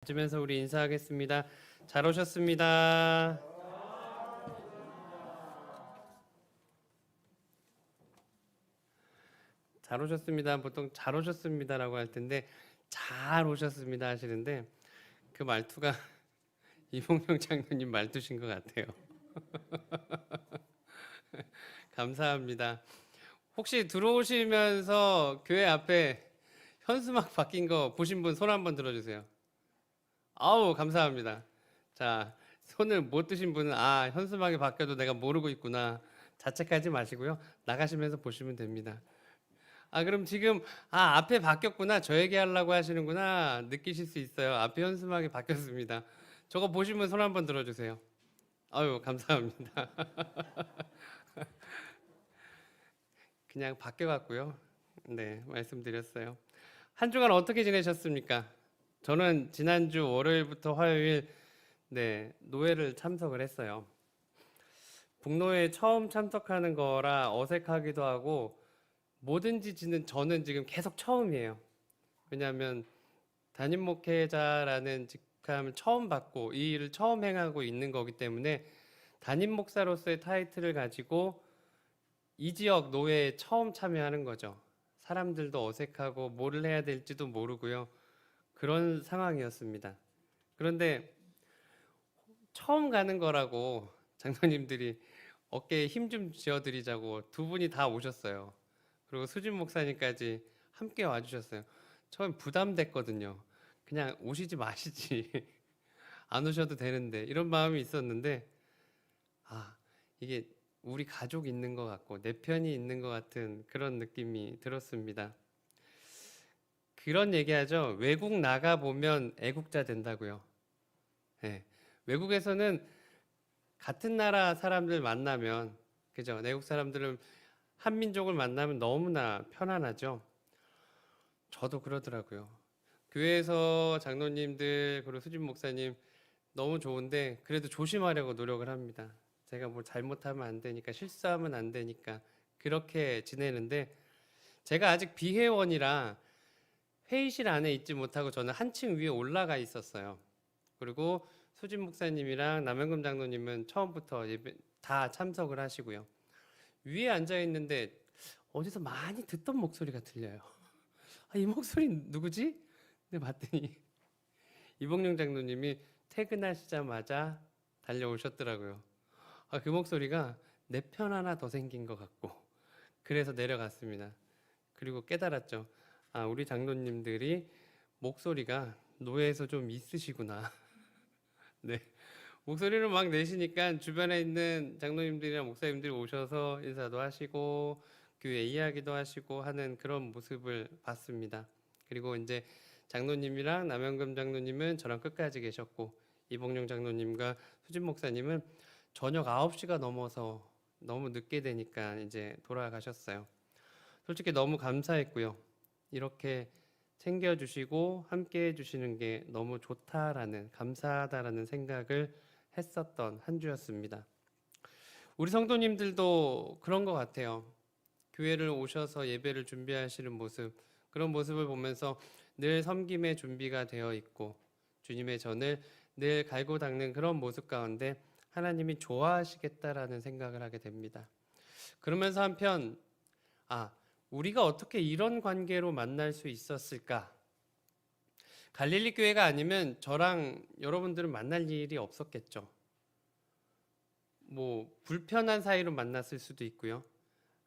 앉으면서 우리 인사하겠습니다. 잘 오셨습니다. 잘 오셨습니다. 보통 잘 오셨습니다라고 할 텐데 잘 오셨습니다 하시는데 그 말투가 이봉룡 장로님 말투신 것 같아요. 감사합니다. 혹시 들어오시면서 교회 앞에 현수막 바뀐 거 보신 분 손 한번 들어주세요. 아우 감사합니다. 자, 손을 못 드신 분은 현수막이 바뀌어도 내가 모르고 있구나 자책하지 마시고요. 나가시면서 보시면 됩니다. 그럼 지금 앞에 바뀌었구나 저 얘기하려고 하시는구나 느끼실 수 있어요. 앞에 현수막이 바뀌었습니다. 저거 보시면 손 한번 들어주세요. 아유 감사합니다. 그냥 바뀌어갖고요. 네, 말씀드렸어요. 한 주간 어떻게 지내셨습니까? 저는 지난주 월요일부터 화요일 노회를 참석을 했어요. 북노회 처음 참석하는 거라 어색하기도 하고 뭐든지 저는 지금 계속 처음이에요. 왜냐하면 담임 목회자라는 직함을 처음 받고 이 일을 처음 행하고 있는 거기 때문에 담임 목사로서의 타이틀을 가지고 이 지역 노회에 처음 참여하는 거죠. 사람들도 어색하고 뭘 해야 될지도 모르고요. 그런 상황이었습니다. 그런데 처음 가는 거라고 장로님들이 어깨에 힘 좀 쥐어드리자고 두 분이 다 오셨어요. 그리고 수진 목사님까지 함께 와주셨어요. 처음 부담됐거든요. 그냥 오시지 마시지. 안 오셔도 되는데 이런 마음이 있었는데 이게 우리 가족 있는 것 같고 내 편이 있는 것 같은 그런 느낌이 들었습니다. 그런 얘기하죠. 외국 나가 보면 애국자 된다고요. 네. 외국에서는 같은 나라 사람들 만나면 그죠? 외국 사람들은 한민족을 만나면 너무나 편안하죠. 저도 그러더라고요. 교회에서 장로님들 그리고 수진 목사님 너무 좋은데 그래도 조심하려고 노력을 합니다. 제가 뭘 잘못하면 안 되니까 실수하면 안 되니까 그렇게 지내는데 제가 아직 비회원이라 회의실 안에 있지 못하고 저는 한층 위에 올라가 있었어요. 그리고 수진 목사님이랑 남영금 장로님은 처음부터 예배 다 참석을 하시고요. 위에 앉아 있는데 어디서 많이 듣던 목소리가 들려요. 이 목소리 누구지? 근데 봤더니 이봉룡 장로님이 퇴근하시자마자 달려오셨더라고요. 그 목소리가 내 편 하나 더 생긴 것 같고 그래서 내려갔습니다. 그리고 깨달았죠. 우리 장로님들이 목소리가 노예에서 좀 있으시구나. 네. 목소리를 막 내시니까 주변에 있는 장로님들이나 목사님들이 오셔서 인사도 하시고 교회 이야기도 하시고 하는 그런 모습을 봤습니다. 그리고 이제 장로님이랑 남영금 장로님은 저랑 끝까지 계셨고 이봉룡 장로님과 수진 목사님은 저녁 9시가 넘어서 너무 늦게 되니까 이제 돌아가셨어요. 솔직히 너무 감사했고요. 이렇게 챙겨주시고 함께 해주시는 게 너무 좋다라는 감사하다라는 생각을 했었던 한 주였습니다. 우리 성도님들도 그런 것 같아요. 교회를 오셔서 예배를 준비하시는 모습, 그런 모습을 보면서 늘 섬김의 준비가 되어 있고 주님의 전을 늘 갈고 닦는 그런 모습 가운데 하나님이 좋아하시겠다라는 생각을 하게 됩니다. 그러면서 한편 우리가 어떻게 이런 관계로 만날 수 있었을까? 갈릴리 교회가 아니면 저랑 여러분들은 만날 일이 없었겠죠. 불편한 사이로 만났을 수도 있고요.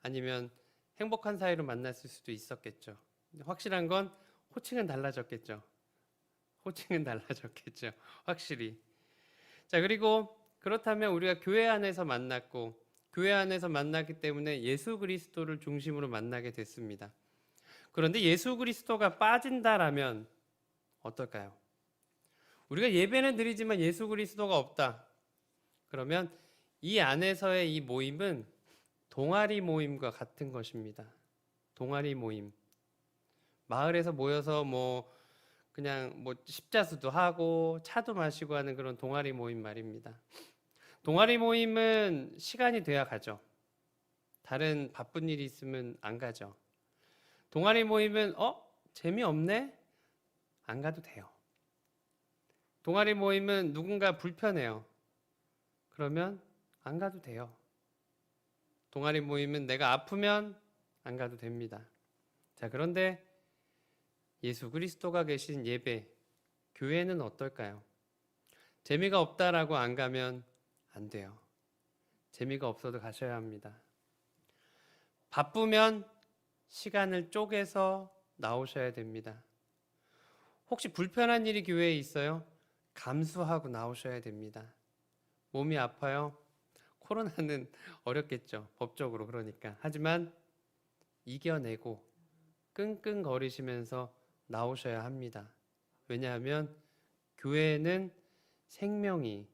아니면 행복한 사이로 만났을 수도 있었겠죠. 확실한 건 호칭은 달라졌겠죠. 호칭은 달라졌겠죠. 확실히. 자, 그리고 그렇다면 우리가 교회 안에서 만났고 교회 안에서 만났기 때문에 예수 그리스도를 중심으로 만나게 됐습니다. 그런데 예수 그리스도가 빠진다라면 어떨까요? 우리가 예배는 드리지만 예수 그리스도가 없다. 그러면 이 안에서의 이 모임은 동아리 모임과 같은 것입니다. 동아리 모임. 마을에서 모여서 그냥 십자수도 하고 차도 마시고 하는 그런 동아리 모임 말입니다. 동아리 모임은 시간이 돼야 가죠. 다른 바쁜 일이 있으면 안 가죠. 동아리 모임은 재미없네? 안 가도 돼요. 동아리 모임은 누군가 불편해요. 그러면 안 가도 돼요. 동아리 모임은 내가 아프면 안 가도 됩니다. 자, 그런데 예수 그리스도가 계신 예배, 교회는 어떨까요? 재미가 없다라고 안 가면 안 돼요. 재미가 없어도 가셔야 합니다. 바쁘면 시간을 쪼개서 나오셔야 됩니다. 혹시 불편한 일이 교회에 있어요? 감수하고 나오셔야 됩니다. 몸이 아파요? 코로나는 어렵겠죠. 법적으로 그러니까. 하지만 이겨내고 끙끙거리시면서 나오셔야 합니다. 왜냐하면 교회에는 생명이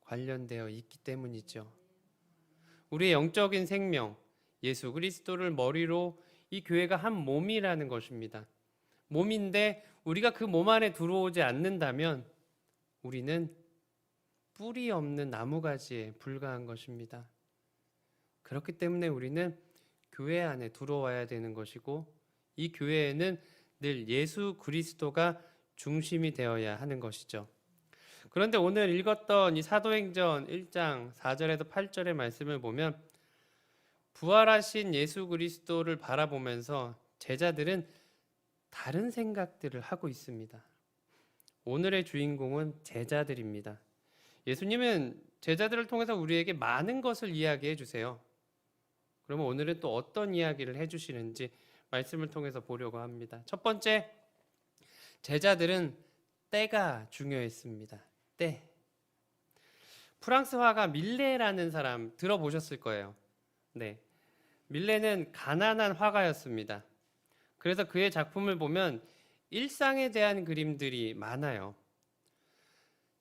관련되어 있기 때문이죠. 우리의 영적인 생명, 예수 그리스도를 머리로 이 교회가 한 몸이라는 것입니다. 몸인데 우리가 그 몸 안에 들어오지 않는다면 우리는 뿌리 없는 나무가지에 불과한 것입니다. 그렇기 때문에 우리는 교회 안에 들어와야 되는 것이고 이 교회에는 늘 예수 그리스도가 중심이 되어야 하는 것이죠. 그런데 오늘 읽었던 이 사도행전 1장 4절에서 8절의 말씀을 보면 부활하신 예수 그리스도를 바라보면서 제자들은 다른 생각들을 하고 있습니다. 오늘의 주인공은 제자들입니다. 예수님은 제자들을 통해서 우리에게 많은 것을 이야기해 주세요. 그러면 오늘은 또 어떤 이야기를 해주시는지 말씀을 통해서 보려고 합니다. 첫 번째, 제자들은 때가 중요했습니다. 때. 프랑스 화가 밀레라는 사람 들어보셨을 거예요. 네, 밀레는 가난한 화가였습니다. 그래서 그의 작품을 보면 일상에 대한 그림들이 많아요.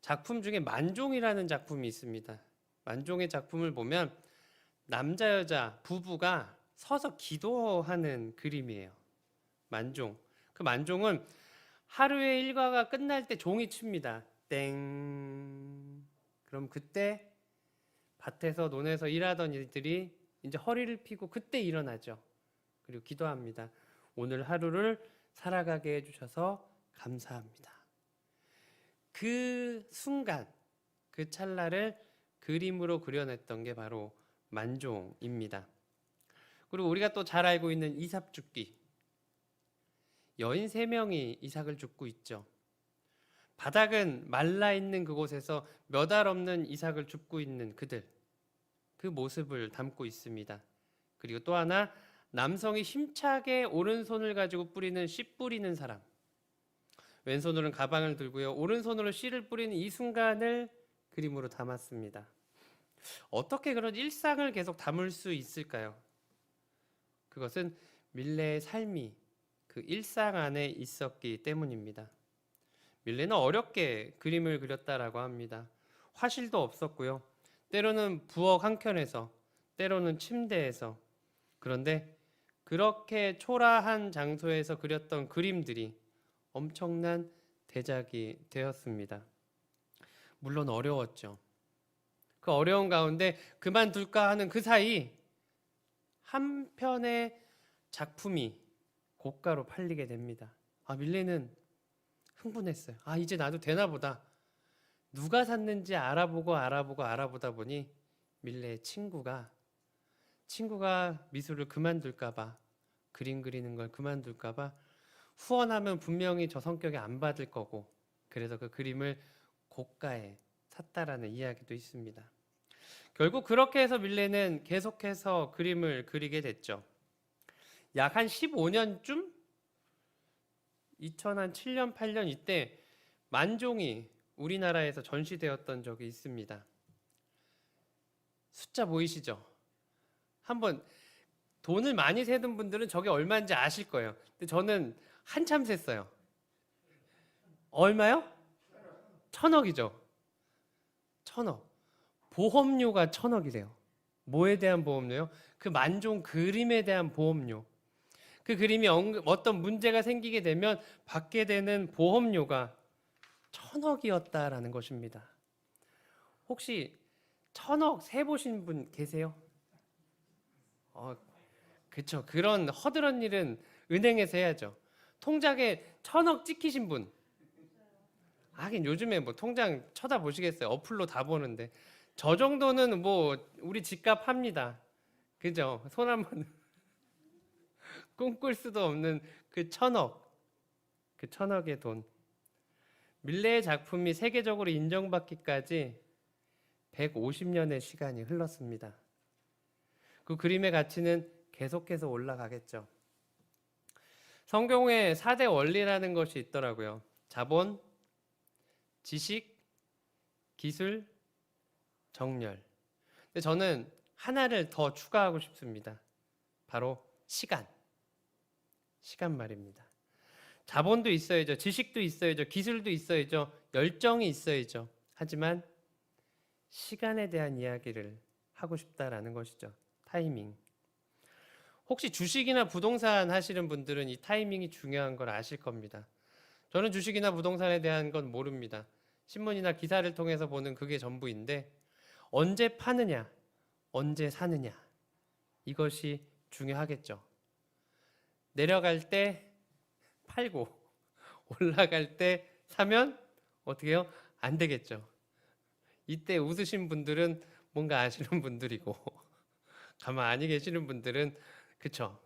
작품 중에 만종이라는 작품이 있습니다. 만종의 작품을 보면 남자 여자 부부가 서서 기도하는 그림이에요. 만종. 그 만종은 하루의 일과가 끝날 때 종이 칩니다. 땡. 그럼 그때 밭에서 논에서 일하던 이들이 이제 허리를 펴고 그때 일어나죠. 그리고 기도합니다. 오늘 하루를 살아가게 해주셔서 감사합니다. 그 순간, 그 찰나를 그림으로 그려냈던 게 바로 만종입니다. 그리고 우리가 또 잘 알고 있는 이삭 죽기. 여인 3명이 이삭을 줍고 있죠. 바닥은 말라있는 그곳에서 몇 알 없는 이삭을 줍고 있는 그들. 그 모습을 담고 있습니다. 그리고 또 하나, 남성이 힘차게 오른손을 가지고 뿌리는 씨 뿌리는 사람. 왼손으로는 가방을 들고요. 오른손으로 씨를 뿌리는 이 순간을 그림으로 담았습니다. 어떻게 그런 일상을 계속 담을 수 있을까요? 그것은 밀레의 삶이 그 일상 안에 있었기 때문입니다. 밀레는 어렵게 그림을 그렸다라고 합니다. 화실도 없었고요. 때로는 부엌 한켠에서, 때로는 침대에서. 그런데 그렇게 초라한 장소에서 그렸던 그림들이 엄청난 대작이 되었습니다. 물론 어려웠죠. 그 어려운 가운데 그만둘까 하는 그 사이 한 편의 작품이 고가로 팔리게 됩니다. 밀레는 흥분했어요. 이제 나도 되나 보다. 누가 샀는지 알아보다 보니 밀레의 친구가 미술을 그만둘까 봐, 그림 그리는 걸 그만둘까 봐 후원하면 분명히 저 성격에 안 받을 거고, 그래서 그 그림을 고가에 샀다라는 이야기도 있습니다. 결국 그렇게 해서 밀레는 계속해서 그림을 그리게 됐죠. 약 한 15년쯤? 2007년, 8년 이때 만종이 우리나라에서 전시되었던 적이 있습니다. 숫자 보이시죠? 한번 돈을 많이 세는 분들은 저게 얼마인지 아실 거예요. 근데 저는 한참 셌어요. 얼마요? 1,000억이죠. 1,000억. 보험료가 1,000억이래요. 뭐에 대한 보험료요? 그 만종 그림에 대한 보험료. 그 그림이 어떤 문제가 생기게 되면 받게 되는 보험료가 1,000억이었다라는 것입니다. 혹시 1,000억 세보신 분 계세요? 그렇죠. 그런 허드렛 일은 은행에서 해야죠. 통장에 1,000억 찍히신 분 하긴 요즘에 뭐 통장 쳐다보시겠어요? 어플로 다 보는데 저 정도는 뭐 우리 집값 합니다. 그죠? 손 한번 꿈꿀 수도 없는 그 천억, 그 천억의 돈. 밀레의 작품이 세계적으로 인정받기까지 150년의 시간이 흘렀습니다. 그 그림의 가치는 계속해서 올라가겠죠. 성경에 4대 원리라는 것이 있더라고요. 자본, 지식, 기술, 정렬. 근데 저는 하나를 더 추가하고 싶습니다. 바로 시간. 시간 말입니다. 자본도 있어야죠. 지식도 있어야죠. 기술도 있어야죠. 열정이 있어야죠. 하지만 시간에 대한 이야기를 하고 싶다라는 것이죠. 타이밍. 혹시 주식이나 부동산 하시는 분들은 이 타이밍이 중요한 걸 아실 겁니다. 저는 주식이나 부동산에 대한 건 모릅니다. 신문이나 기사를 통해서 보는 그게 전부인데 언제 파느냐, 언제 사느냐 이것이 중요하겠죠. 내려갈 때 팔고 올라갈 때 사면 어떻게 해요? 안 되겠죠. 이때 웃으신 분들은 뭔가 아시는 분들이고 가만히 계시는 분들은 그쵸.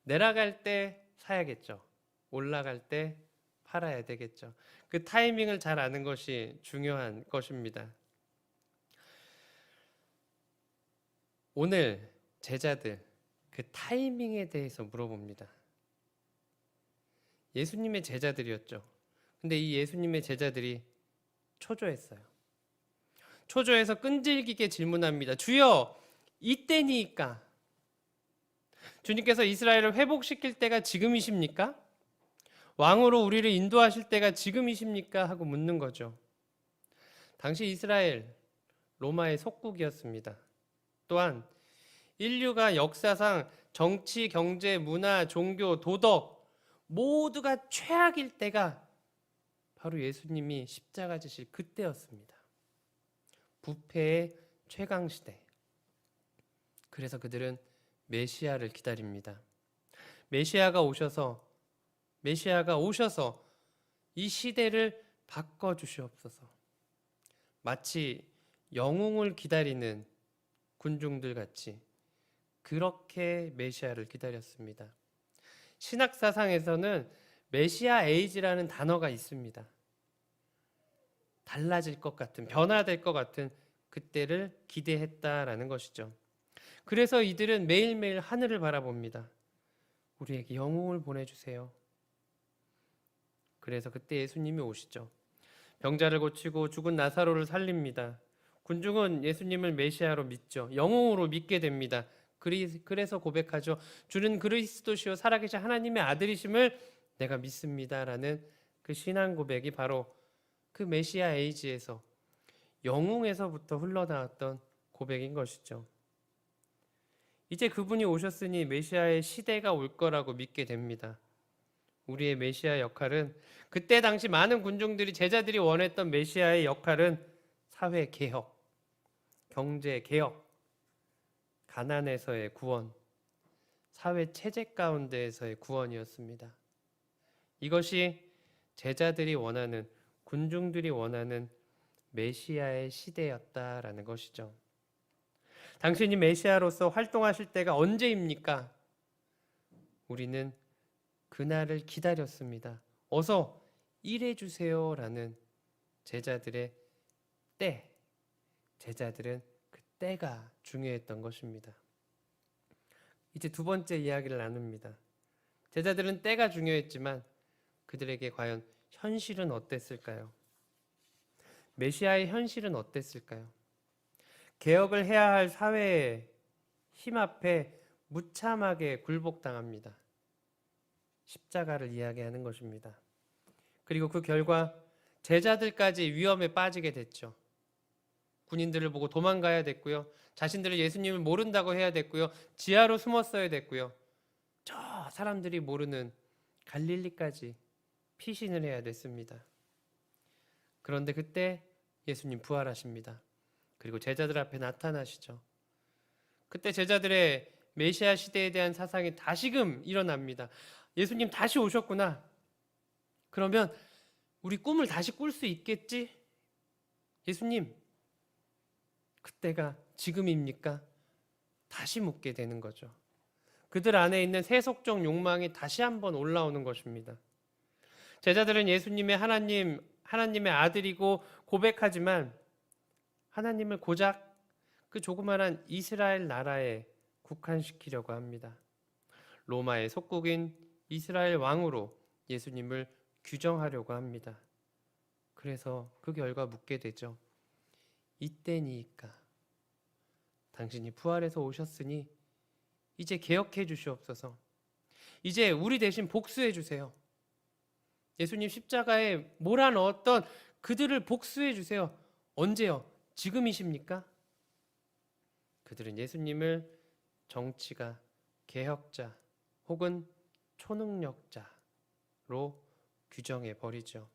내려갈 때 사야겠죠. 올라갈 때 팔아야 되겠죠. 그 타이밍을 잘 아는 것이 중요한 것입니다. 오늘 제자들 그 타이밍에 대해서 물어봅니다. 예수님의 제자들이었죠. 근데 이 예수님의 제자들이 초조했어요. 초조해서 끈질기게 질문합니다. 주여, 이때니까 주님께서 이스라엘을 회복시킬 때가 지금이십니까? 왕으로 우리를 인도하실 때가 지금이십니까? 하고 묻는 거죠. 당시 이스라엘 로마의 속국이었습니다. 또한 인류가 역사상 정치, 경제, 문화, 종교, 도덕 모두가 최악일 때가 바로 예수님이 십자가 지실 그때였습니다. 부패의 최강 시대. 그래서 그들은 메시아를 기다립니다. 메시아가 오셔서 이 시대를 바꿔 주시옵소서. 마치 영웅을 기다리는 군중들 같이 그렇게 메시아를 기다렸습니다. 신학 사상에서는 메시아 에이지라는 단어가 있습니다. 달라질 것 같은, 변화될 것 같은 그때를 기대했다라는 것이죠. 그래서 이들은 매일매일 하늘을 바라봅니다. 우리에게 영웅을 보내주세요. 그래서 그때 예수님이 오시죠. 병자를 고치고 죽은 나사로를 살립니다. 군중은 예수님을 메시아로 믿죠. 영웅으로 믿게 됩니다. 그래서 고백하죠. 주는 그리스도시요 살아계신 하나님의 아들이심을 내가 믿습니다라는 그 신앙 고백이 바로 그 메시아 에이지에서 영웅에서부터 흘러나왔던 고백인 것이죠. 이제 그분이 오셨으니 메시아의 시대가 올 거라고 믿게 됩니다. 우리의 메시아 역할은 그때 당시 많은 군중들이 제자들이 원했던 메시아의 역할은 사회 개혁, 경제 개혁, 가난에서의 구원, 사회 체제 가운데에서의 구원이었습니다. 이것이 제자들이 원하는, 군중들이 원하는 메시아의 시대였다라는 것이죠. 당신이 메시아로서 활동하실 때가 언제입니까? 우리는 그날을 기다렸습니다. 어서 일해주세요라는 제자들의 때, 제자들은 그 때가 중요했던 것입니다. 이제 두 번째 이야기를 나눕니다. 제자들은 때가 중요했지만 그들에게 과연 현실은 어땠을까요? 메시아의 현실은 어땠을까요? 개혁을 해야 할 사회의 힘 앞에 무참하게 굴복당합니다. 십자가를 이야기하는 것입니다. 그리고 그 결과 제자들까지 위험에 빠지게 됐죠. 군인들을 보고 도망가야 됐고요. 자신들을 예수님을 모른다고 해야 됐고요. 지하로 숨었어야 됐고요. 저 사람들이 모르는 갈릴리까지 피신을 해야 됐습니다. 그런데 그때 예수님 부활하십니다. 그리고 제자들 앞에 나타나시죠. 그때 제자들의 메시아 시대에 대한 사상이 다시금 일어납니다. 예수님 다시 오셨구나. 그러면 우리 꿈을 다시 꿀 수 있겠지? 예수님, 그때가 지금입니까? 다시 묻게 되는 거죠. 그들 안에 있는 세속적 욕망이 다시 한번 올라오는 것입니다. 제자들은 예수님의 하나님의 아들이고 고백하지만 하나님을 고작 그 조그마한 이스라엘 나라에 국한시키려고 합니다. 로마의 속국인 이스라엘 왕으로 예수님을 규정하려고 합니다. 그래서 그 결과 묻게 되죠. 이때니까 당신이 부활해서 오셨으니 이제 개혁해 주시옵소서. 이제 우리 대신 복수해 주세요. 예수님 십자가에 몰아넣었던 그들을 복수해 주세요. 언제요? 지금이십니까? 그들은 예수님을 정치가, 개혁자 혹은 초능력자로 규정해 버리죠.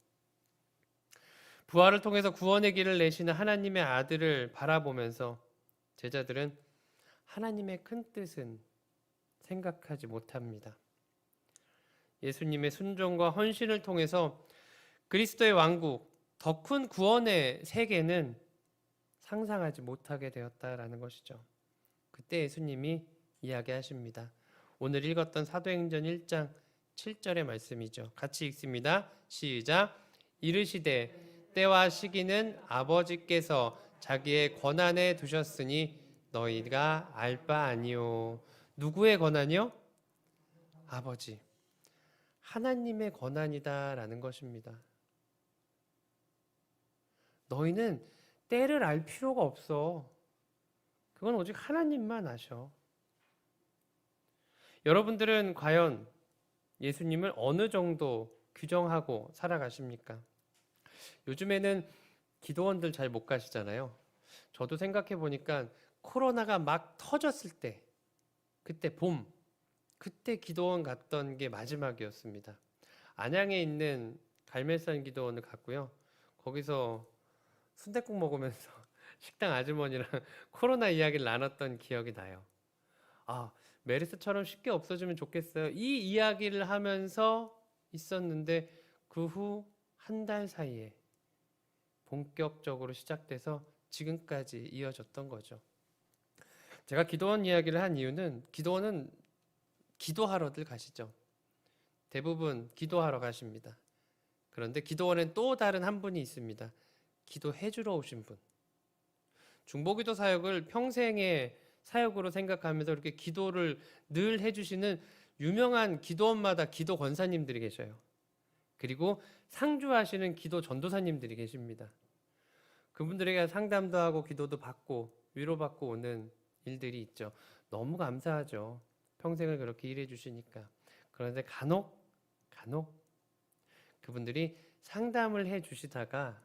부활을 통해서 구원의 길을 내시는 하나님의 아들을 바라보면서 제자들은 하나님의 큰 뜻은 생각하지 못합니다. 예수님의 순종과 헌신을 통해서 그리스도의 왕국, 더 큰 구원의 세계는 상상하지 못하게 되었다라는 것이죠. 그때 예수님이 이야기하십니다. 오늘 읽었던 사도행전 1장 7절의 말씀이죠. 같이 읽습니다. 시작. 이르시되 때와 시기는 아버지께서 자기의 권한에 두셨으니 너희가 알 바 아니요. 누구의 권한이요? 아버지. 하나님의 권한이다라는 것입니다. 너희는 때를 알 필요가 없어. 그건 오직 하나님만 아셔. 여러분들은 과연 예수님을 어느 정도 규정하고 살아가십니까? 요즘에는 기도원들 잘 못 가시잖아요. 저도 생각해 보니까 코로나가 막 터졌을 때, 그때 그때 기도원 갔던 게 마지막이었습니다. 안양에 있는 갈멜산 기도원을 갔고요. 거기서 순댓국 먹으면서 식당 아주머니랑 코로나 이야기를 나눴던 기억이 나요. 아, 메르스처럼 쉽게 없어지면 좋겠어요. 이 이야기를 하면서 있었는데 그 후 한 달 사이에 본격적으로 시작돼서 지금까지 이어졌던 거죠. 제가 기도원 이야기를 한 이유는 기도원은 기도하러들 가시죠. 대부분 기도하러 가십니다. 그런데 기도원엔 또 다른 한 분이 있습니다. 기도해 주러 오신 분. 중보기도 사역을 평생의 사역으로 생각하면서 이렇게 기도를 늘 해주시는 유명한 기도원마다 기도 권사님들이 계셔요. 그리고 상주하시는 기도 전도사님들이 계십니다. 그분들에게 상담도 하고 기도도 받고 위로받고 오는 일들이 있죠. 너무 감사하죠. 평생을 그렇게 일해 주시니까. 그런데 간혹 그분들이 상담을 해 주시다가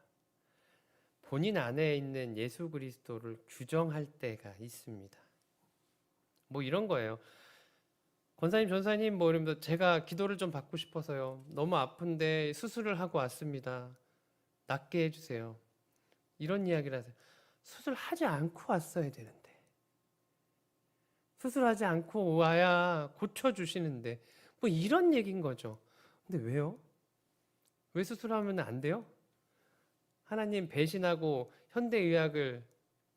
본인 안에 있는 예수 그리스도를 규정할 때가 있습니다. 뭐 이런 거예요. 권사님, 전사님 뭐 이러면서 제가 기도를 좀 받고 싶어서요. 너무 아픈데 수술을 하고 왔습니다. 낫게 해주세요. 이런 이야기를 하세요. 수술하지 않고 왔어야 되는데. 수술하지 않고 와야 고쳐주시는데. 뭐 이런 얘기인 거죠. 근데 왜요? 왜 수술하면 안 돼요? 하나님 배신하고 현대의학을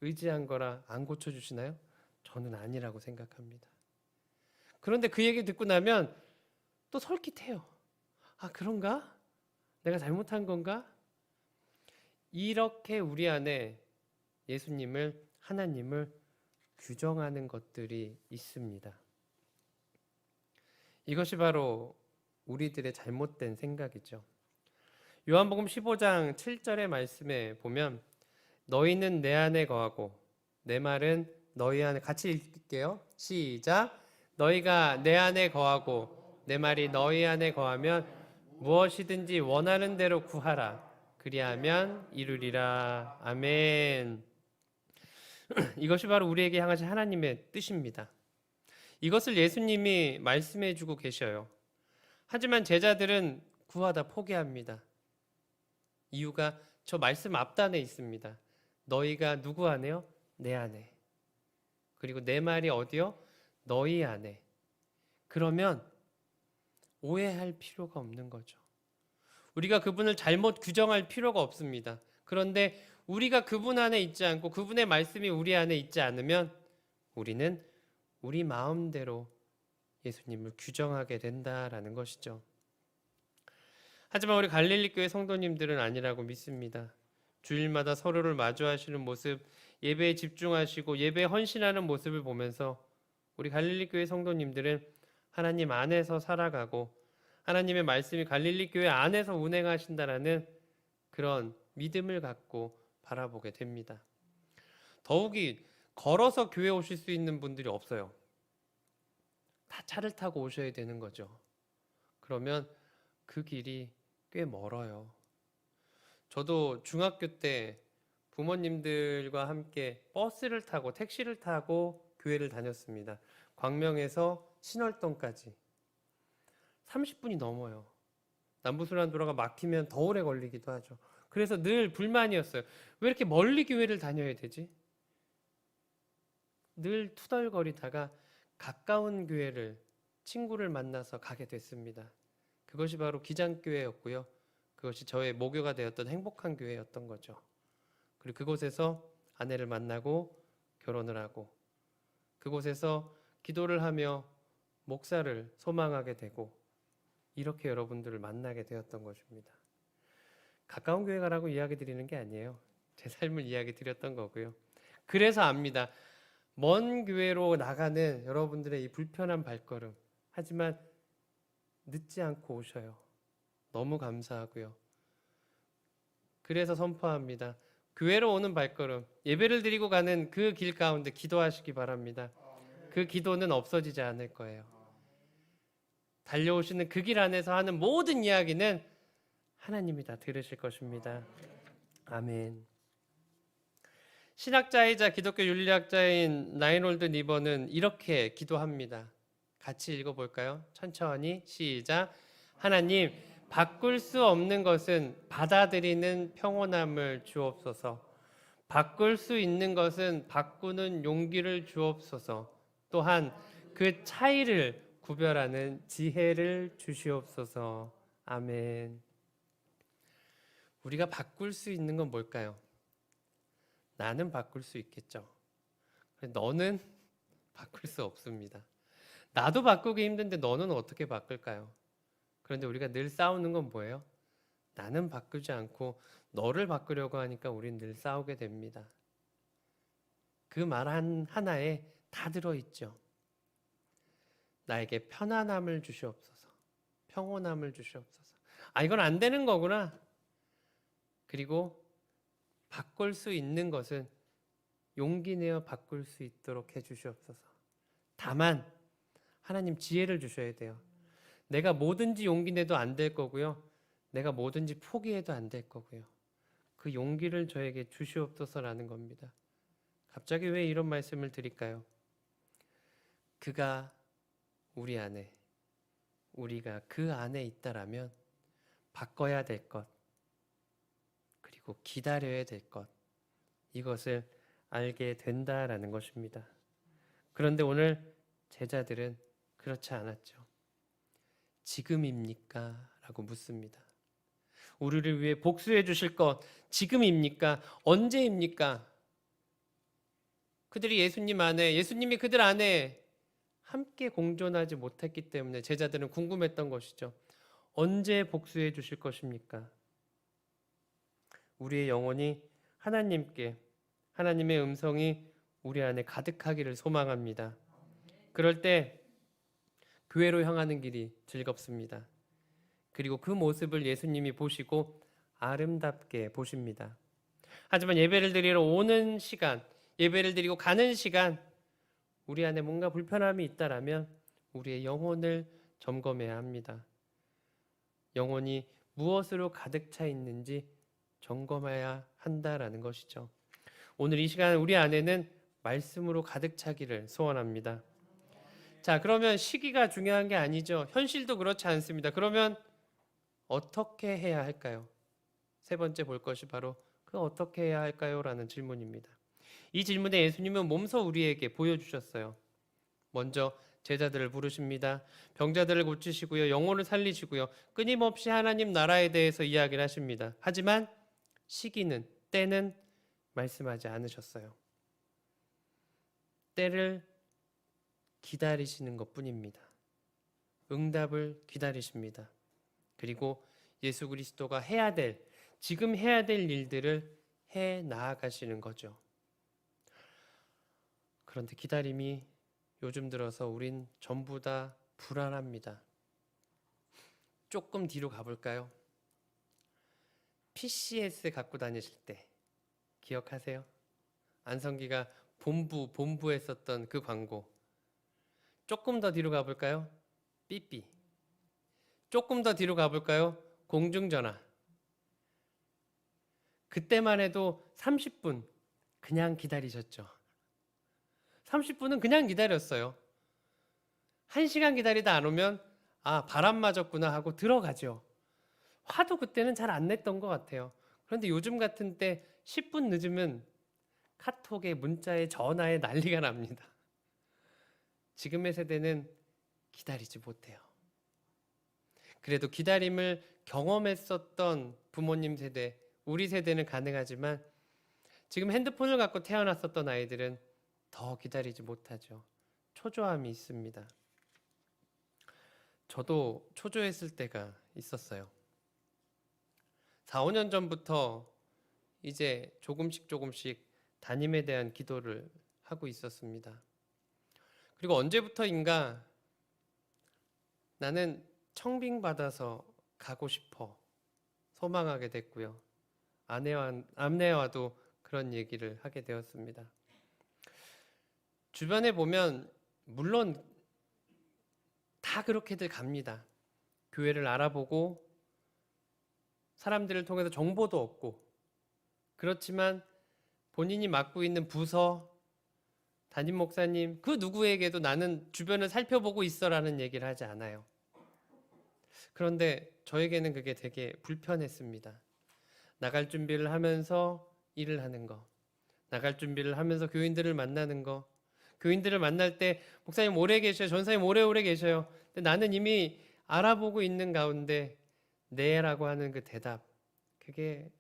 의지한 거라 안 고쳐주시나요? 저는 아니라고 생각합니다. 그런데 그 얘기 듣고 나면 또 설깃해요. 아, 그런가? 내가 잘못한 건가? 이렇게 우리 안에 예수님을, 하나님을 규정하는 것들이 있습니다. 이것이 바로 우리들의 잘못된 생각이죠. 요한복음 15장 7절의 말씀에 보면 너희는 내 안에 거하고 내 말은 너희 안에, 같이 읽을게요. 시작. 너희가 내 안에 거하고 내 말이 너희 안에 거하면 무엇이든지 원하는 대로 구하라. 그리하면 이루리라. 아멘. 이것이 바로 우리에게 향하신 하나님의 뜻입니다. 이것을 예수님이 말씀해 주고 계셔요. 하지만 제자들은 구하다 포기합니다. 이유가 저 말씀 앞단에 있습니다. 너희가 누구 안에요? 내 안에. 그리고 내 말이 어디요? 너희 안에. 그러면 오해할 필요가 없는 거죠. 우리가 그분을 잘못 규정할 필요가 없습니다. 그런데 우리가 그분 안에 있지 않고 그분의 말씀이 우리 안에 있지 않으면 우리는 우리 마음대로 예수님을 규정하게 된다라는 것이죠. 하지만 우리 갈릴리 교회 성도님들은 아니라고 믿습니다. 주일마다 서로를 마주하시는 모습, 예배에 집중하시고 예배에 헌신하는 모습을 보면서 우리 갈릴리 교회 성도님들은 하나님 안에서 살아가고 하나님의 말씀이 갈릴리 교회 안에서 운행하신다라는 그런 믿음을 갖고 바라보게 됩니다. 더욱이 걸어서 교회 오실 수 있는 분들이 없어요. 다 차를 타고 오셔야 되는 거죠. 그러면 그 길이 꽤 멀어요. 저도 중학교 때 부모님들과 함께 버스를 타고 택시를 타고 교회를 다녔습니다. 광명에서 신월동까지 30분이 넘어요. 남부순환도로가 막히면 더 오래 걸리기도 하죠. 그래서 늘 불만이었어요. 왜 이렇게 멀리 교회를 다녀야 되지? 늘 투덜거리다가 가까운 교회를 친구를 만나서 가게 됐습니다. 그것이 바로 기장교회였고요. 그것이 저의 모교가 되었던 행복한 교회였던 거죠. 그리고 그곳에서 아내를 만나고 결혼을 하고 그곳에서 기도를 하며 목사를 소망하게 되고 이렇게 여러분들을 만나게 되었던 것입니다. 가까운 교회 가라고 이야기 드리는 게 아니에요. 제 삶을 이야기 드렸던 거고요. 그래서 압니다. 먼 교회로 나가는 여러분들의 이 불편한 발걸음. 하지만 늦지 않고 오셔요. 너무 감사하고요. 그래서 선포합니다. 교회로 오는 발걸음, 예배를 드리고 가는 그 길 가운데 기도하시기 바랍니다. 그 기도는 없어지지 않을 거예요. 달려오시는 그 길 안에서 하는 모든 이야기는 하나님이 다 들으실 것입니다. 아멘. 신학자이자 기독교 윤리학자인 라인홀드 니버는 이렇게 기도합니다. 같이 읽어볼까요? 천천히 시작. 하나님, 바꿀 수 없는 것은 받아들이는 평온함을 주옵소서. 바꿀 수 있는 것은 바꾸는 용기를 주옵소서. 또한 그 차이를 구별하는 지혜를 주시옵소서. 아멘. 우리가 바꿀 수 있는 건 뭘까요? 나는 바꿀 수 있겠죠. 너는 바꿀 수 없습니다. 나도 바꾸기 힘든데 너는 어떻게 바꿀까요? 그런데 우리가 늘 싸우는 건 뭐예요? 나는 바꾸지 않고 너를 바꾸려고 하니까 우린 늘 싸우게 됩니다. 그 말 하나에 다 들어있죠. 나에게 편안함을 주시옵소서. 평온함을 주시옵소서. 아, 이건 안 되는 거구나. 그리고 바꿀 수 있는 것은 용기 내어 바꿀 수 있도록 해주시옵소서. 다만 하나님 지혜를 주셔야 돼요. 내가 뭐든지 용기 내도 안 될 거고요. 내가 뭐든지 포기해도 안 될 거고요. 그 용기를 저에게 주시옵소서라는 겁니다. 갑자기 왜 이런 말씀을 드릴까요? 그가 우리 안에, 우리가 그 안에 있다라면 바꿔야 될 것, 그리고 기다려야 될 것, 이것을 알게 된다라는 것입니다. 그런데 오늘 제자들은 그렇지 않았죠. 지금입니까? 라고 묻습니다. 우리를 위해 복수해 주실 것 지금입니까? 언제입니까? 그들이 예수님 안에, 예수님이 그들 안에 함께 공존하지 못했기 때문에 제자들은 궁금했던 것이죠. 언제 복수해 주실 것입니까? 우리의 영혼이 하나님께, 하나님의 음성이 우리 안에 가득하기를 소망합니다. 그럴 때 교회로 향하는 길이 즐겁습니다. 그리고 그 모습을 예수님이 보시고 아름답게 보십니다. 하지만 예배를 드리러 오는 시간, 예배를 드리고 가는 시간, 우리 안에 뭔가 불편함이 있다라면 우리의 영혼을 점검해야 합니다. 영혼이 무엇으로 가득 차 있는지 점검해야 한다라는 것이죠. 오늘 이 시간 우리 안에는 말씀으로 가득 차기를 소원합니다. 자, 그러면 시기가 중요한 게 아니죠. 현실도 그렇지 않습니다. 그러면 어떻게 해야 할까요? 세 번째 볼 것이 바로 그 어떻게 해야 할까요? 라는 질문입니다. 이 질문에 예수님은 몸소 우리에게 보여주셨어요. 먼저 제자들을 부르십니다. 병자들을 고치시고요. 영혼을 살리시고요. 끊임없이 하나님 나라에 대해서 이야기를 하십니다. 하지만 시기는, 때는 말씀하지 않으셨어요. 때를 기다리시는 것뿐입니다. 응답을 기다리십니다. 그리고 예수 그리스도가 지금 해야 될 일들을 해 나아가시는 거죠. 그런데 기다림이 요즘 들어서 우린 전부 다 불안합니다. 조금 뒤로 가볼까요? PCS 갖고 다니실 때 기억하세요? 안성기가 본부에 썼던 그 광고. 조금 더 뒤로 가볼까요? 삐삐. 조금 더 뒤로 가볼까요? 공중전화. 그때만 해도 30분 그냥 기다리셨죠. 30분은 그냥 기다렸어요. 1시간 기다리다 안 오면 바람 맞았구나 하고 들어가죠. 화도 그때는 잘 안 냈던 것 같아요. 그런데 요즘 같은 때 10분 늦으면 카톡에, 문자에, 전화에 난리가 납니다. 지금의 세대는 기다리지 못해요. 그래도 기다림을 경험했었던 부모님 세대, 우리 세대는 가능하지만 지금 핸드폰을 갖고 태어났었던 아이들은 더 기다리지 못하죠. 초조함이 있습니다. 저도 초조했을 때가 있었어요. 4, 5년 전부터 이제 조금씩 담임에 대한 기도를 하고 있었습니다. 그리고 언제부터인가 나는 청빙받아서 가고 싶어 소망하게 됐고요. 아내와도 그런 얘기를 하게 되었습니다. 주변에 보면 물론 다 그렇게들 갑니다. 교회를 알아보고 사람들을 통해서 정보도 얻고, 그렇지만 본인이 맡고 있는 부서, 담임 목사님, 그 누구에게도 나는 주변을 살펴보고 있어라는 얘기를 하지 않아요. 그런데 저에게는 그게 되게 불편했습니다. 나갈 준비를 하면서 일을 하는 거, 나갈 준비를 하면서 교인들을 만나는 거, 교인들을 만날 때 목사님 오래 계셔요, 전사님 오래오래 계셔요. 근데 나는 이미 알아보고 있는 가운데 네라고 하는 그 대답, 그게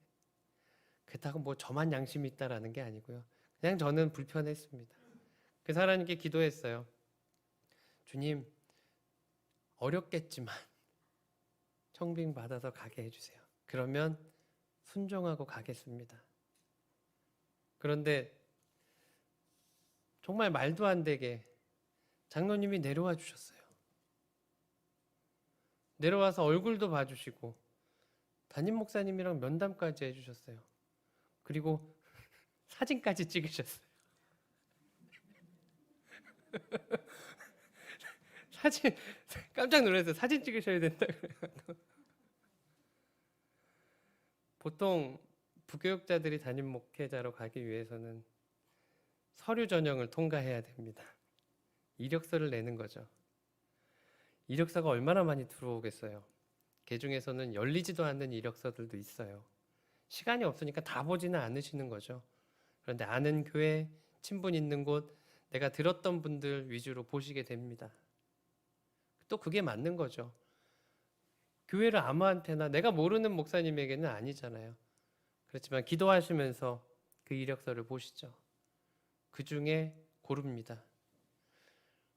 그렇다고 뭐 저만 양심이 있다라는 게 아니고요. 그냥 저는 불편했습니다. 그래서 하나님께 기도했어요. 주님, 어렵겠지만 청빙 받아서 가게 해주세요. 그러면 순종하고 가겠습니다. 그런데 정말 말도 안 되게 장로님이 내려와 주셨어요. 내려와서 얼굴도 봐주시고 담임 목사님이랑 면담까지 해주셨어요. 그리고 사진까지 찍으셨어요. 사진 깜짝 놀랐어요. 사진 찍으셔야 된다 그래가지고. 보통 부교육자들이 담임 목회자로 가기 위해서는 서류 전형을 통과해야 됩니다. 이력서를 내는 거죠. 이력서가 얼마나 많이 들어오겠어요. 그 중에서는 열리지도 않는 이력서들도 있어요. 시간이 없으니까 다 보지는 않으시는 거죠. 그런데 아는 교회, 친분 있는 곳, 내가 들었던 분들 위주로 보시게 됩니다. 또 그게 맞는 거죠. 교회를 아무한테나, 내가 모르는 목사님에게는 아니잖아요. 그렇지만 기도하시면서 그 이력서를 보시죠. 그 중에 고릅니다.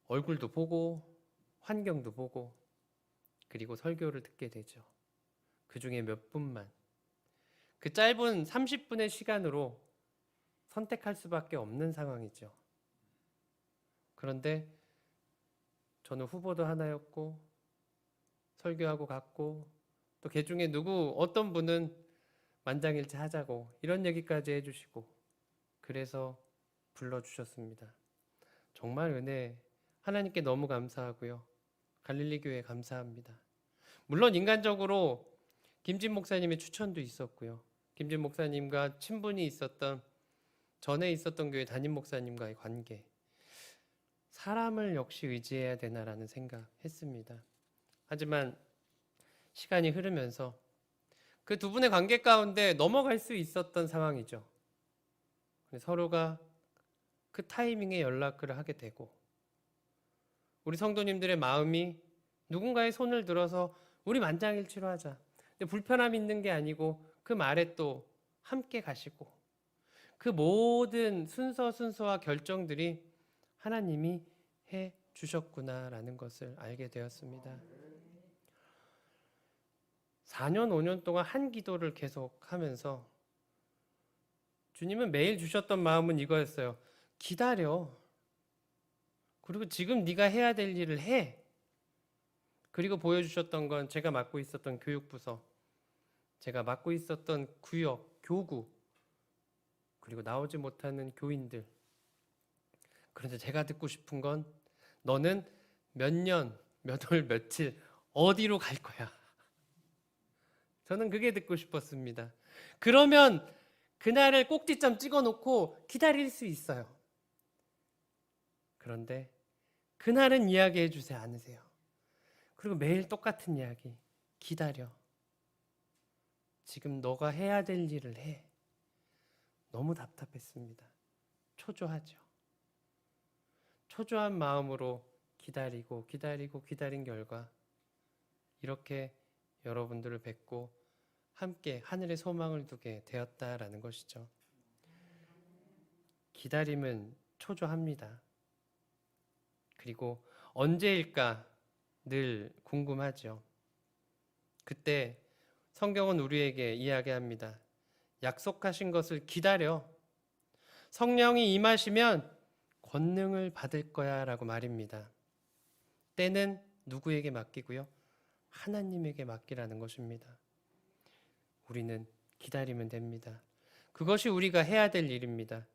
얼굴도 보고 환경도 보고 그리고 설교를 듣게 되죠. 그 중에 몇 분만, 그 짧은 30분의 시간으로 선택할 수밖에 없는 상황이죠. 그런데 저는 후보도 하나였고 설교하고 갔고 또 그 중에 어떤 분은 만장일치 하자고 이런 얘기까지 해주시고 그래서 불러주셨습니다. 정말 은혜, 하나님께 너무 감사하고요. 갈릴리 교회 감사합니다. 물론 인간적으로 김진 목사님의 추천도 있었고요. 김진 목사님과 친분이 있었던, 전에 있었던 교회 담임 목사님과의 관계, 사람을 역시 의지해야 되나라는 생각했습니다. 하지만 시간이 흐르면서 그 두 분의 관계 가운데 넘어갈 수 있었던 상황이죠. 서로가 그 타이밍에 연락을 하게 되고 우리 성도님들의 마음이 누군가의 손을 들어서 우리 만장일치로 하자. 근데 불편함 있는 게 아니고 그 말에 또 함께 가시고 그 모든 순서와 결정들이 하나님이 해 주셨구나라는 것을 알게 되었습니다. 4년, 5년 동안 한 기도를 계속 하면서 주님은 매일 주셨던 마음은 이거였어요. 기다려. 그리고 지금 네가 해야 될 일을 해. 그리고 보여주셨던 건 제가 맡고 있었던 교육부서, 제가 맡고 있었던 구역, 교구, 그리고 나오지 못하는 교인들. 그런데 제가 듣고 싶은 건 너는 몇 년, 몇 월, 며칠 어디로 갈 거야. 저는 그게 듣고 싶었습니다. 그러면 그날을 꼭지점 찍어놓고 기다릴 수 있어요. 그런데 그날은 이야기해 주지 않으세요. 그리고 매일 똑같은 이야기. 기다려. 지금 너가 해야 될 일을 해. 너무 답답했습니다. 초조하죠. 초조한 마음으로 기다린 결과 이렇게 여러분들을 뵙고 함께 하늘의 소망을 두게 되었다라는 것이죠. 기다림은 초조합니다. 그리고 언제일까 늘 궁금하죠. 그때 성경은 우리에게 이야기합니다. 약속하신 것을 기다려. 성령이 임하시면 권능을 받을 거야 라고 말입니다. 때는 누구에게 맡기고요? 하나님에게 맡기라는 것입니다. 우리는 기다리면 됩니다. 그것이 우리가 해야 될 일입니다.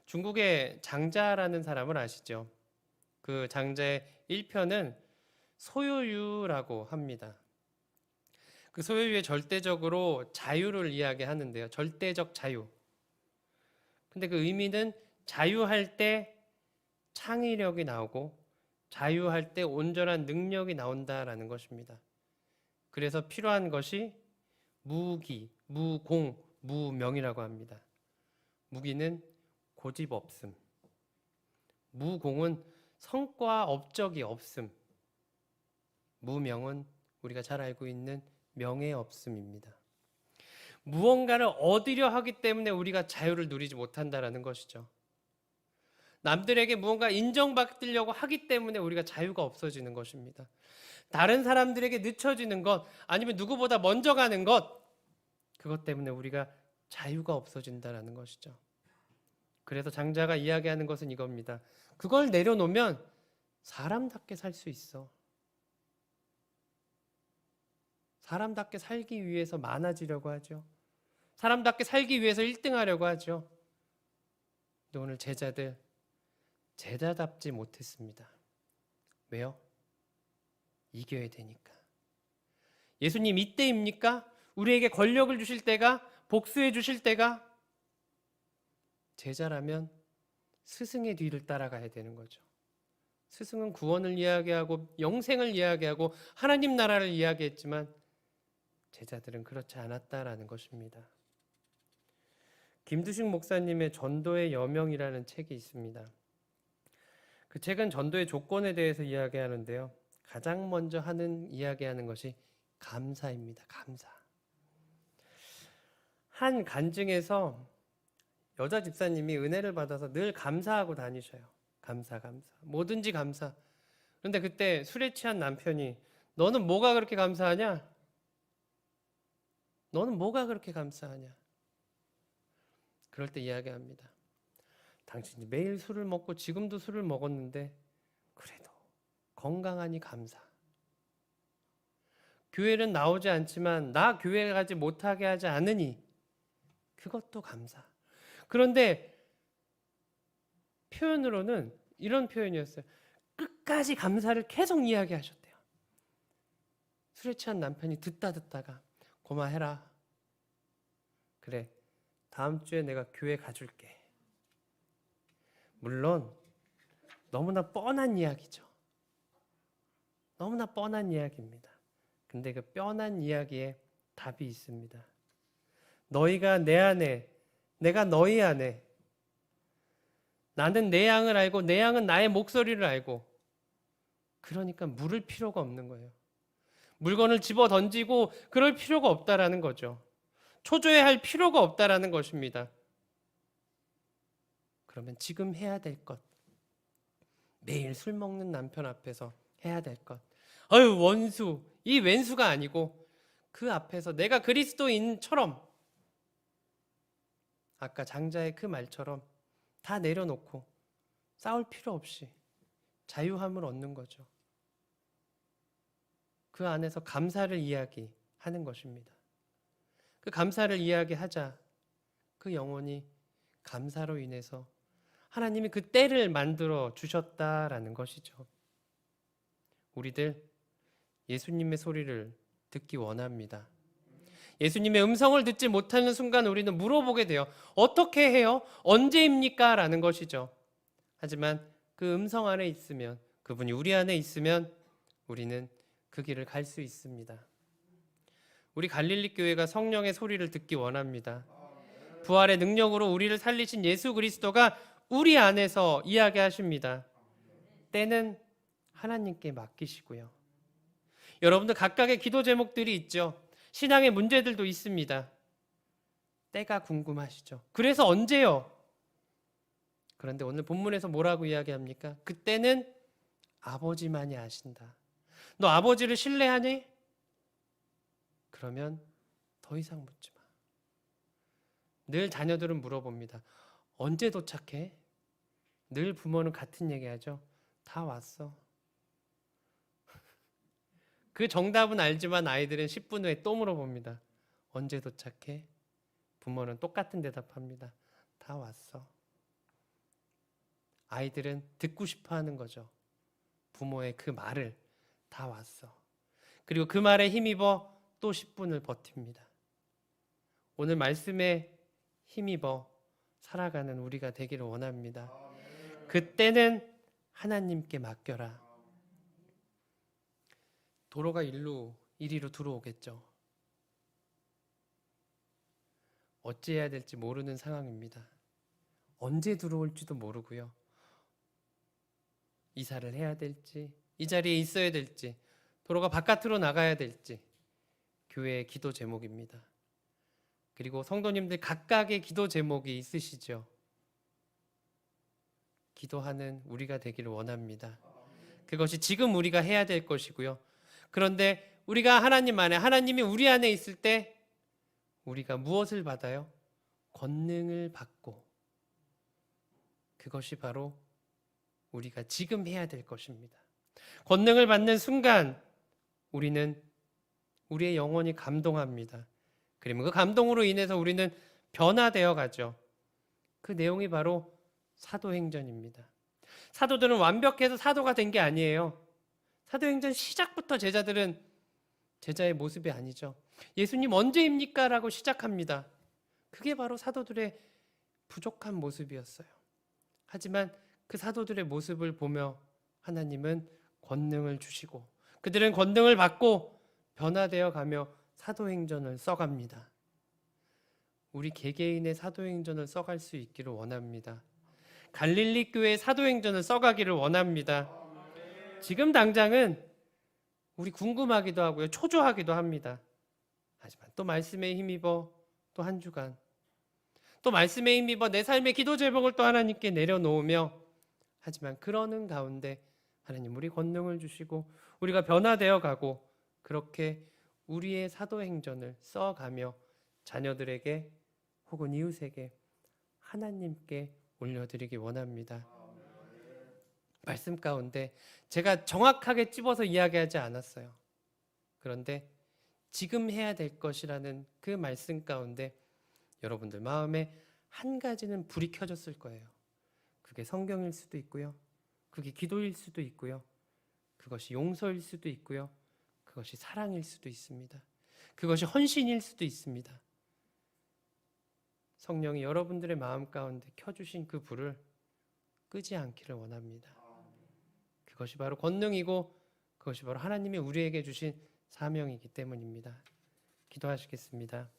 중국의 장자라는 사람을 아시죠? 그 장자의 1편은 소요유라고 합니다. 그 소요유의 절대적으로 자유를 이야기하는데요. 절대적 자유. 근데 그 의미는 자유할 때 창의력이 나오고 자유할 때 온전한 능력이 나온다라는 것입니다. 그래서 필요한 것이 무기, 무공, 무명이라고 합니다. 무기는 고집 없음. 무공은 성과 업적이 없음. 무명은 우리가 잘 알고 있는 명예 없음입니다. 무언가를 얻으려 하기 때문에 우리가 자유를 누리지 못한다라는 것이죠. 남들에게 무언가 인정받으려고 하기 때문에 우리가 자유가 없어지는 것입니다. 다른 사람들에게 늦춰지는 것, 아니면 누구보다 먼저 가는 것, 그것 때문에 우리가 자유가 없어진다는 것이죠. 그래서 장자가 이야기하는 것은 이겁니다. 그걸 내려놓으면 사람답게 살 수 있어. 사람답게 살기 위해서 많아지려고 하죠. 사람답게 살기 위해서 1등하려고 하죠. 근데 오늘 제자들 제자답지 못했습니다. 왜요? 이겨야 되니까. 예수님 이때입니까? 우리에게 권력을 주실 때가, 복수해 주실 때가? 제자라면 스승의 뒤를 따라가야 되는 거죠. 스승은 구원을 이야기하고 영생을 이야기하고 하나님 나라를 이야기했지만 제자들은 그렇지 않았다라는 것입니다. 김두식 목사님의 전도의 여명이라는 책이 있습니다. 그 책은 전도의 조건에 대해서 이야기하는데요. 가장 먼저 이야기하는 것이 감사입니다. 감사. 한 간증에서 여자 집사님이 은혜를 받아서 늘 감사하고 다니셔요. 감사. 뭐든지 감사. 그런데 그때 술에 취한 남편이 너는 뭐가 그렇게 감사하냐? 너는 뭐가 그렇게 감사하냐? 그럴 때 이야기합니다. 당신이 매일 술을 먹고 지금도 술을 먹었는데 그래도 건강하니 감사. 교회는 나오지 않지만 나 교회 가지 못하게 하지 않으니 그것도 감사. 그런데 표현으로는 이런 표현이었어요. 끝까지 감사를 계속 이야기하셨대요. 술에 취한 남편이 듣다가 고마해라. 그래, 다음 주에 내가 교회 가줄게. 물론 너무나 뻔한 이야기죠. 너무나 뻔한 이야기입니다. 근데 그 뻔한 이야기에 답이 있습니다. 너희가 내 안에, 내가 너희 안에, 나는 내 양을 알고 내 양은 나의 목소리를 알고 그러니까 물을 필요가 없는 거예요. 물건을 집어 던지고 그럴 필요가 없다라는 거죠. 초조해할 필요가 없다라는 것입니다. 그러면 지금 해야 될 것, 매일 술 먹는 남편 앞에서 해야 될 것, 아유 원수, 이 왼수가 아니고 그 앞에서 내가 그리스도인처럼 아까 장자의 그 말처럼 다 내려놓고 싸울 필요 없이 자유함을 얻는 거죠. 그 안에서 감사를 이야기하는 것입니다. 그 감사를 이야기하자 그 영혼이 감사로 인해서 하나님이 그 때를 만들어 주셨다라는 것이죠. 우리들 예수님의 소리를 듣기 원합니다. 예수님의 음성을 듣지 못하는 순간 우리는 물어보게 돼요. 어떻게 해요? 언제입니까? 라는 것이죠. 하지만 그 음성 안에 있으면, 그분이 우리 안에 있으면 우리는 그 길을 갈 수 있습니다. 우리 갈릴리 교회가 성령의 소리를 듣기 원합니다. 부활의 능력으로 우리를 살리신 예수 그리스도가 우리 안에서 이야기하십니다. 때는 하나님께 맡기시고요. 여러분들 각각의 기도 제목들이 있죠. 신앙의 문제들도 있습니다. 때가 궁금하시죠? 그래서 언제요? 그런데 오늘 본문에서 뭐라고 이야기합니까? 그때는 아버지만이 아신다. 너 아버지를 신뢰하니? 그러면 더 이상 묻지 마. 늘 자녀들은 물어봅니다. 언제 도착해? 늘 부모는 같은 얘기하죠. 다 왔어. 그 정답은 알지만 아이들은 10분 후에 또 물어봅니다. 언제 도착해? 부모는 똑같은 대답합니다. 다 왔어. 아이들은 듣고 싶어 하는 거죠. 부모의 그 말을 다 왔어. 그리고 그 말에 힘입어 또 10분을 버팁니다. 오늘 말씀에 힘입어 살아가는 우리가 되기를 원합니다. 그때는 하나님께 맡겨라. 도로가 이리로 들어오겠죠. 어찌해야 될지 모르는 상황입니다. 언제 들어올지도 모르고요. 이사를 해야 될지, 이 자리에 있어야 될지, 도로가 바깥으로 나가야 될지, 교회의 기도 제목입니다. 그리고 성도님들 각각의 기도 제목이 있으시죠? 기도하는 우리가 되기를 원합니다. 그것이 지금 우리가 해야 될 것이고요. 그런데 우리가 하나님 안에, 하나님이 우리 안에 있을 때 우리가 무엇을 받아요? 권능을 받고, 그것이 바로 우리가 지금 해야 될 것입니다. 권능을 받는 순간 우리는 우리의 영혼이 감동합니다. 그리고 그 감동으로 인해서 우리는 변화되어 가죠. 그 내용이 바로 사도행전입니다. 사도들은 완벽해서 사도가 된 게 아니에요. 사도행전 시작부터 제자들은 제자의 모습이 아니죠. 예수님 언제입니까? 라고 시작합니다. 그게 바로 사도들의 부족한 모습이었어요. 하지만 그 사도들의 모습을 보며 하나님은 권능을 주시고 그들은 권능을 받고 변화되어 가며 사도행전을 써갑니다. 우리 개개인의 사도행전을 써갈 수 있기를 원합니다. 갈릴리 교회의 사도행전을 써가기를 원합니다. 지금 당장은 우리 궁금하기도 하고요. 초조하기도 합니다. 하지만 또 말씀에 힘입어 또 한 주간 또 말씀에 힘입어 내 삶의 기도 제목을 또 하나님께 내려놓으며 하지만 그러는 가운데 하나님 우리 권능을 주시고 우리가 변화되어 가고 그렇게 우리의 사도행전을 써가며 자녀들에게 혹은 이웃에게 하나님께 올려드리기 원합니다. 말씀 가운데 제가 정확하게 찝어서 이야기하지 않았어요. 그런데 지금 해야 될 것이라는 그 말씀 가운데 여러분들 마음에 한 가지는 불이 켜졌을 거예요. 그게 성경일 수도 있고요. 그게 기도일 수도 있고요. 그것이 용서일 수도 있고요. 그것이 사랑일 수도 있습니다. 그것이 헌신일 수도 있습니다. 성령이 여러분들의 마음 가운데 켜주신 그 불을 끄지 않기를 원합니다. 그것이 바로 권능이고 그것이 바로 하나님이 우리에게 주신 사명이기 때문입니다. 기도하시겠습니다.